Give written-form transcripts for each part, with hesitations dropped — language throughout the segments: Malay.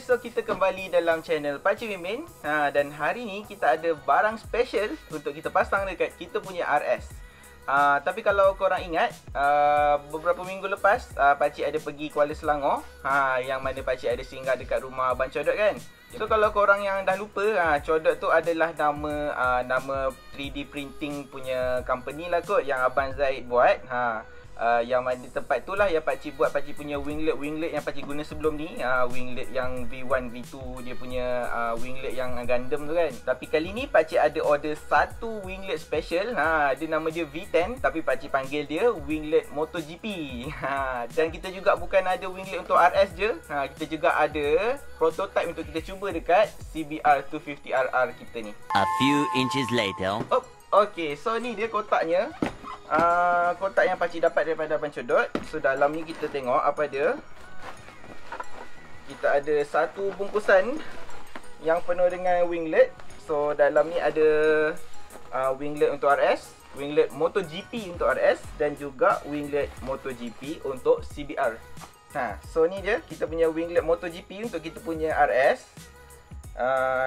guys, so kita kembali dalam channel Pakcik Mimin. Dan hari ni kita ada barang special untuk kita pasang dekat kita punya RS. Tapi kalau korang ingat, beberapa minggu lepas Pakcik ada pergi Kuala Selangor, yang mana Pakcik ada singgah dekat rumah Abang Codot kan. So kalau korang yang dah lupa, Codot tu adalah nama 3D printing punya company lah kot, yang Abang Zaid buat. Yang mana tempat tu lah yang Pakcik buat Pakcik punya winglet yang Pakcik guna sebelum ni, winglet yang V1, V2, dia punya winglet yang Gundam tu kan. Tapi kali ni Pakcik ada order satu winglet special, dia nama dia V10, tapi Pakcik panggil dia winglet MotoGP. Dan kita juga bukan ada winglet untuk RS je, kita juga ada prototype untuk kita cuba dekat CBR 250RR kita ni. A few inches later. Okay, so ni dia kotaknya. Kotak yang Pakcik dapat daripada Abang Codot. So dalam ni kita tengok apa dia. Kita ada satu bungkusan yang penuh dengan winglet. So dalam ni ada winglet untuk RS, winglet MotoGP untuk RS, dan juga winglet MotoGP untuk CBR. So ni je kita punya winglet MotoGP untuk kita punya RS.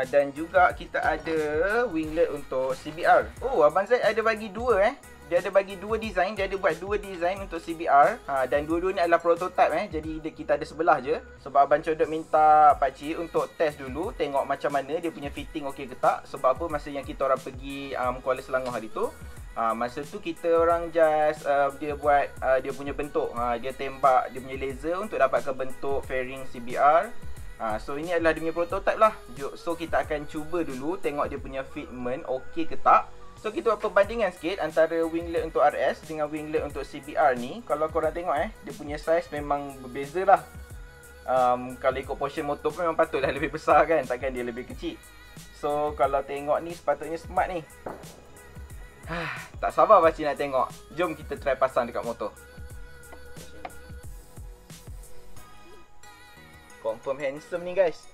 Dan juga kita ada winglet untuk CBR. Abang Zaid ada bagi dua Dia ada bagi dua design. Dia ada buat dua design untuk CBR. Dan dua-dua ni adalah prototype Jadi kita ada sebelah je. Sebab Abang Codot minta Pakcik untuk test dulu, tengok macam mana dia punya fitting okey ke tak. Sebab apa, masa yang kita orang pergi Kuala Selangor hari tu, masa tu kita orang just dia buat dia punya bentuk. Dia tembak dia punya laser untuk dapatkan bentuk fairing CBR. So ini adalah dia punya prototype lah. So kita akan cuba dulu tengok dia punya fitment okey ke tak. So kita buat perbandingan sikit antara winglet untuk RS dengan winglet untuk CBR ni. Kalau korang tengok dia punya size memang berbeza lah. Kalau ikut portion motor pun memang patutlah lebih besar kan, takkan dia lebih kecil. So kalau tengok ni sepatutnya smart ni. Tak sabar Pakcik nak tengok. Jom kita try pasang dekat motor. Confirm handsome ni guys.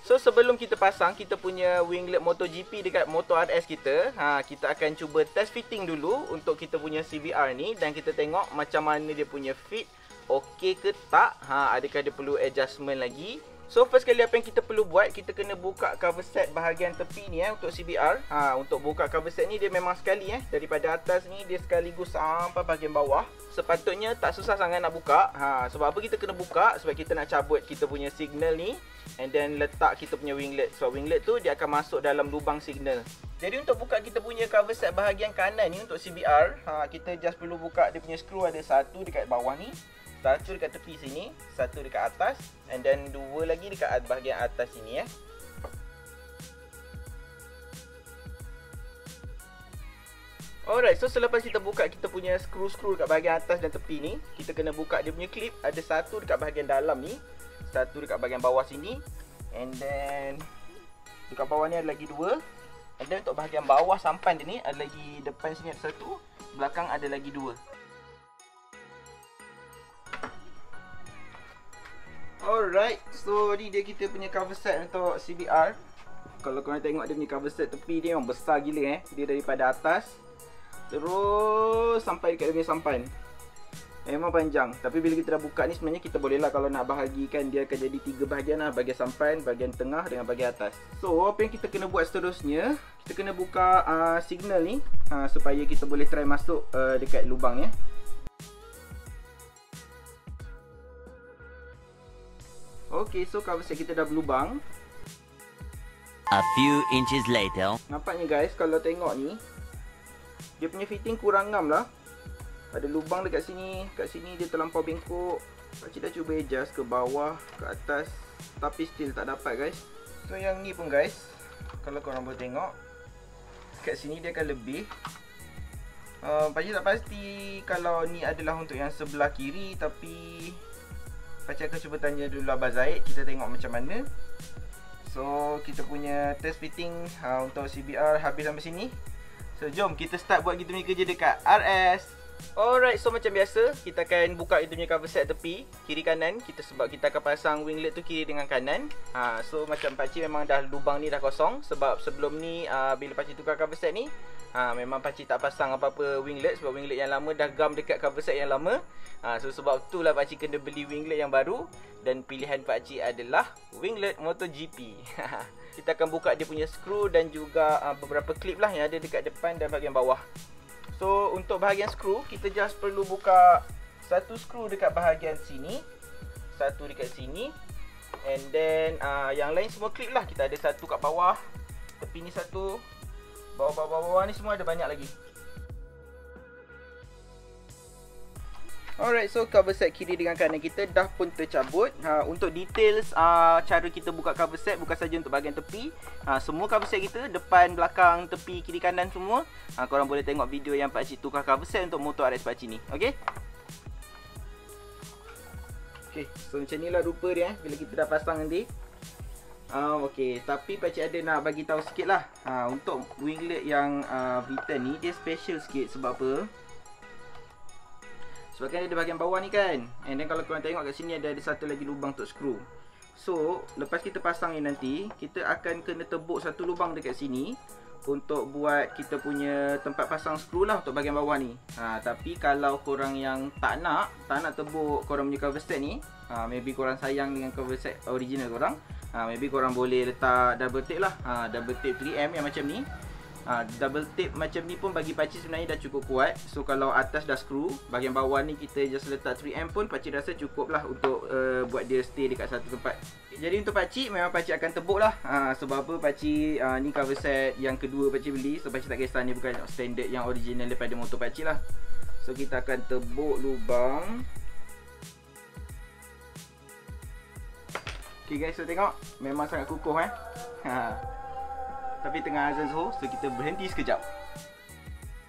So sebelum kita pasang kita punya winglet MotoGP dekat motor RS kita, kita akan cuba test fitting dulu untuk kita punya CBR ni. Dan kita tengok macam mana dia punya fit, okey ke tak, adakah dia perlu adjustment lagi. So first kali apa yang kita perlu buat, kita kena buka cover set bahagian tepi ni untuk CBR. Untuk buka cover set ni dia memang sekali daripada atas ni dia sekaligus sampai bahagian bawah. Sepatutnya tak susah sangat nak buka. Sebab apa kita kena buka? Sebab kita nak cabut kita punya signal ni, and then letak kita punya winglet. So winglet tu dia akan masuk dalam lubang signal. Jadi untuk buka kita punya cover set bahagian kanan ni untuk CBR, kita just perlu buka dia punya skru. Ada satu dekat bawah ni, satu dekat tepi sini, satu dekat atas, and then dua lagi dekat bahagian atas sini Alright, so selepas kita buka kita punya skru-skru dekat bahagian atas dan tepi ni, kita kena buka dia punya clip. Ada satu dekat bahagian dalam ni, satu dekat bahagian bawah sini, and then dekat bawah ni ada lagi dua. And then untuk bahagian bawah sampan dia ni ada lagi, depan sini ada satu, belakang ada lagi dua. Alright, so ni dia kita punya cover set untuk CBR. Kalau korang tengok dia punya cover set tepi dia memang besar gila Dia daripada atas terus sampai dekat dia punya sampan. Memang panjang. Tapi bila kita dah buka ni sebenarnya kita boleh lah, kalau nak bahagikan dia akan jadi tiga bahagian lah. Bahagian sampan, bahagian tengah dengan bahagian atas. So apa yang kita kena buat seterusnya, kita kena buka signal ni supaya kita boleh try masuk dekat lubang ni Okay, so cover set kita dah berlubang. A few inches later. Nampaknya guys, kalau tengok ni dia punya fitting kurang ngam lah. Ada lubang dekat sini, kat sini dia terlampau bengkok. Pakcik dah cuba adjust ke bawah, ke atas, tapi still tak dapat guys. So yang ni pun guys, kalau korang boleh tengok, kat sini dia akan lebih. Pakcik tak pasti kalau ni adalah untuk yang sebelah kiri, tapi Pakcik akan cuba tanya dulu Abang Zaid, kita tengok macam mana. So kita punya test fitting untuk CBR habis sampai sini. So jom kita start buat kita punya kerja dekat RS. Alright, so macam biasa kita akan buka itu punya cover set tepi kiri kanan sebab kita akan pasang winglet tu kiri dengan kanan. So macam pakcik memang dah lubang ni dah kosong sebab sebelum ni bila pakcik tukar cover set ni memang pakcik tak pasang apa-apa winglet sebab winglet yang lama dah gam dekat cover set yang lama. So sebab itulah pakcik kena beli winglet yang baru dan pilihan pakcik adalah winglet MotoGP. Kita akan buka dia punya skru dan juga beberapa klip lah yang ada dekat depan dan bahagian bawah. So untuk bahagian skru, kita just perlu buka satu skru dekat bahagian sini, satu dekat sini, and then yang lain semua klip lah. Kita ada satu kat bawah, tepi ni satu, bawah ni semua ada banyak lagi. Alright, so cover set kiri dengan kanan kita dah pun tercabut. Untuk details cara kita buka cover set bukan saja untuk bahagian tepi, semua cover set kita depan, belakang, tepi, kiri, kanan semua, korang boleh tengok video yang pakcik tukar cover set untuk motor RS pakcik ni. Okay? Okay, so macam ni lah rupa dia bila kita dah pasang nanti. Okay, tapi pakcik ada nak bagi tahu sikit lah. Untuk winglet yang V10 ni dia special sikit. Sebab apa? Sebab kan ada bahagian bawah ni kan. And then kalau korang tengok kat sini ada satu lagi lubang untuk skru. So lepas kita pasang ni nanti, kita akan kena tebuk satu lubang dekat sini untuk buat kita punya tempat pasang skru lah untuk bahagian bawah ni. Tapi kalau korang yang tak nak tebuk korang punya cover set ni, maybe korang sayang dengan cover set original korang, maybe korang boleh letak double tape lah. Double tape 3M yang macam ni. Double tape macam ni pun bagi pakcik sebenarnya dah cukup kuat. So kalau atas dah skru, bahagian bawah ni kita just letak 3M pun pakcik rasa cukup lah untuk buat dia stay dekat satu tempat. Jadi untuk pakcik memang pakcik akan tebuk lah. Sebab apa pakcik ni cover set yang kedua pakcik beli. So pakcik tak kisah ni bukan standard yang original daripada motor pakcik lah. So kita akan tebuk lubang. Okay guys, so tengok memang sangat kukuh tapi tengah azan Zuhur, so kita berhenti sekejap.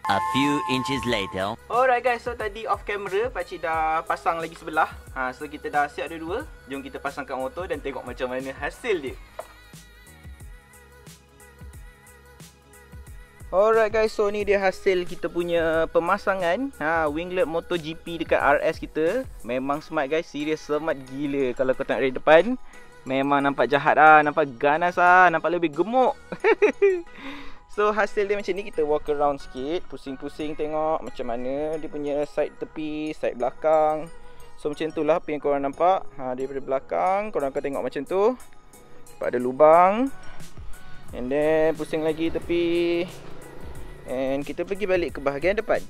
A few inches later. Alright guys, so tadi off camera pakcik dah pasang lagi sebelah. So kita dah siap dua-dua. Jom kita pasang kat motor dan tengok macam mana hasil dia. Alright guys, so ni dia hasil kita punya pemasangan winglet MotoGP dekat RS kita. Memang smart guys, serius smart gila. Kalau kau tengok dari depan, memang nampak jahat nampak ganas nampak lebih gemuk. So hasil dia macam ni, kita walk around sikit, pusing-pusing tengok macam mana dia punya side tepi, side belakang. So macam tu lah apa yang korang nampak. Daripada belakang korang akan tengok macam tu, nampak ada lubang. And then pusing lagi tepi, and kita pergi balik ke bahagian depan.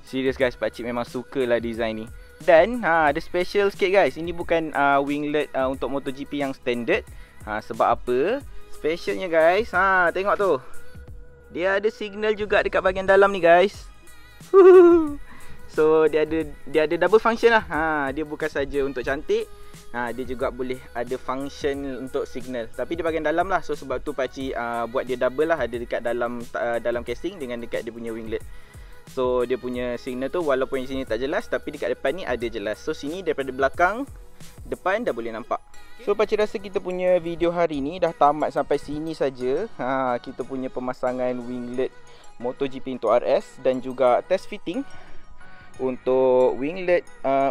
Serius guys, pakcik memang sukalah design ni. Dan ada special sikit guys. Ini bukan winglet untuk MotoGP yang standard. Sebab apa? Specialnya guys, tengok tu, dia ada signal juga dekat bahagian dalam ni guys. So dia ada double function lah. Dia bukan saja untuk cantik, dia juga boleh ada function untuk signal. Tapi di bahagian dalam lah. So sebab tu pakcik buat dia double lah. Ada dekat dalam casing dengan dekat dia punya winglet. So dia punya signal tu walaupun di sini tak jelas, tapi dekat depan ni ada jelas. So sini daripada belakang, depan dah boleh nampak. So pakcik rasa kita punya video hari ni dah tamat sampai sini saja. Kita punya pemasangan winglet MotoGP untuk RS dan juga test fitting untuk winglet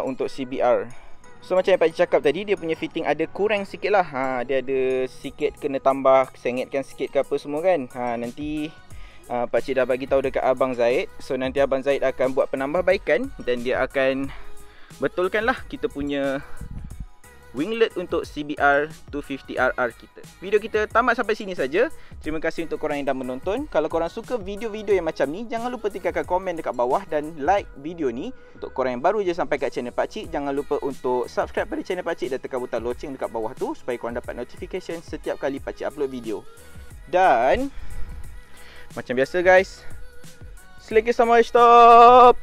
untuk CBR. So macam yang pakcik cakap tadi, dia punya fitting ada kurang sikit lah. Dia ada sikit kena tambah, sengitkan sikit ke apa semua kan. Nanti pakcik dah bagi tahu dekat Abang Zaid. So nanti Abang Zaid akan buat penambahbaikan dan dia akan betulkan lah kita punya winglet untuk CBR 250RR kita. Video kita tamat sampai sini saja. Terima kasih untuk korang yang dah menonton. Kalau korang suka video-video yang macam ni, jangan lupa tinggalkan komen dekat bawah dan like video ni. Untuk korang yang baru je sampai kat channel pakcik, jangan lupa untuk subscribe pada channel pakcik dan tekan butang loceng dekat bawah tu supaya korang dapat notification setiap kali pakcik upload video. Dan macam biasa guys, selagi sama stop.